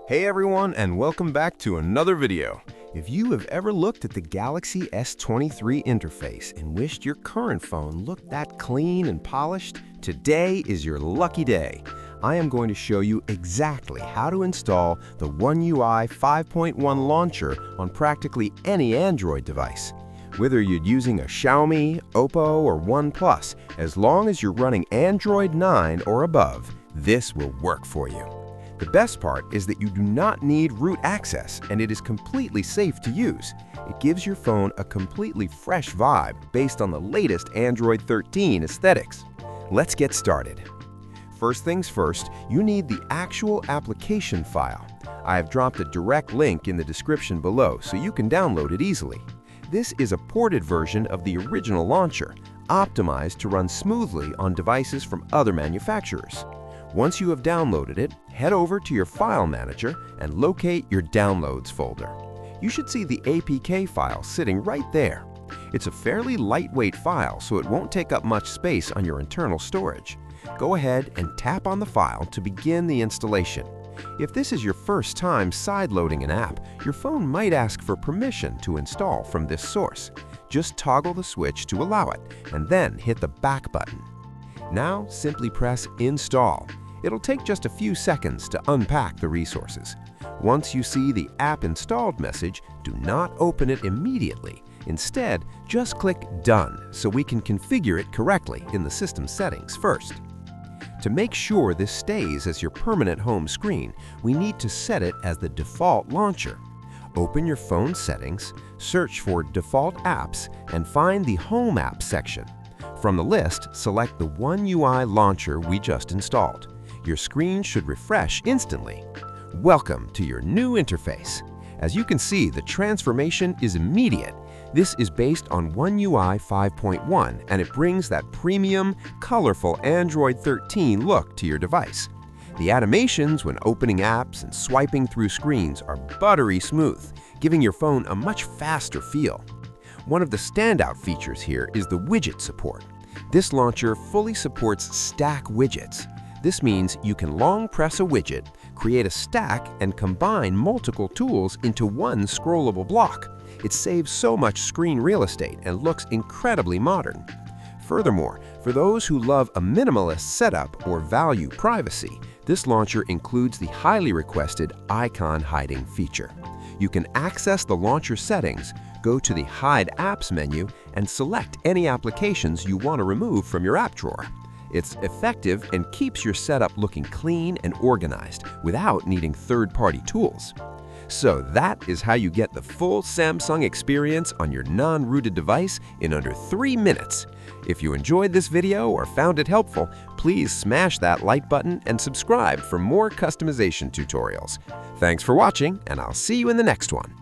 Hey everyone, and welcome back to another video. If you have ever looked at the Galaxy S23 interface and wished your current phone looked that clean and polished, today is your lucky day. I am going to show you exactly how to install the OneUI 5.1 launcher on practically any Android device. Whether you're using a Xiaomi, Oppo, or OnePlus, as long as you're running Android 9 or above, this will work for you. The best part is that you do not need root access, and it is completely safe to use. It gives your phone a completely fresh vibe based on the latest Android 13 aesthetics. Let's get started. First things first, you need the actual application file. I have dropped a direct link in the description below so you can download it easily. This is a ported version of the original launcher, optimized to run smoothly on devices from other manufacturers. Once you have downloaded it, head over to your file manager and locate your Downloads folder. You should see the APK file sitting right there. It's a fairly lightweight file, so it won't take up much space on your internal storage. Go ahead and tap on the file to begin the installation. If this is your first time sideloading an app, your phone might ask for permission to install from this source. Just toggle the switch to allow it, and then hit the back button. Now simply press Install. It'll take just a few seconds to unpack the resources. Once you see the App Installed message, do not open it immediately. Instead, just click Done so we can configure it correctly in the system settings first. To make sure this stays as your permanent home screen, we need to set it as the default launcher. Open your phone settings, search for Default Apps, and find the Home Apps section. From the list, select the OneUI launcher we just installed. Your screen should refresh instantly. Welcome to your new interface. As you can see, the transformation is immediate. This is based on OneUI 5.1, and it brings that premium, colorful Android 13 look to your device. The animations when opening apps and swiping through screens are buttery smooth, giving your phone a much faster feel. One of the standout features here is the widget support. This launcher fully supports stack widgets. This means you can long press a widget, create a stack, and combine multiple tools into one scrollable block. It saves so much screen real estate and looks incredibly modern. Furthermore, for those who love a minimalist setup or value privacy, this launcher includes the highly requested icon hiding feature. You can access the launcher settings, go to the Hide Apps menu, and select any applications you want to remove from your app drawer. It's effective and keeps your setup looking clean and organized without needing third-party tools. So that is how you get the full Samsung experience on your non-rooted device in under 3 minutes. If you enjoyed this video or found it helpful, please smash that like button and subscribe for more customization tutorials. Thanks for watching, and I'll see you in the next one.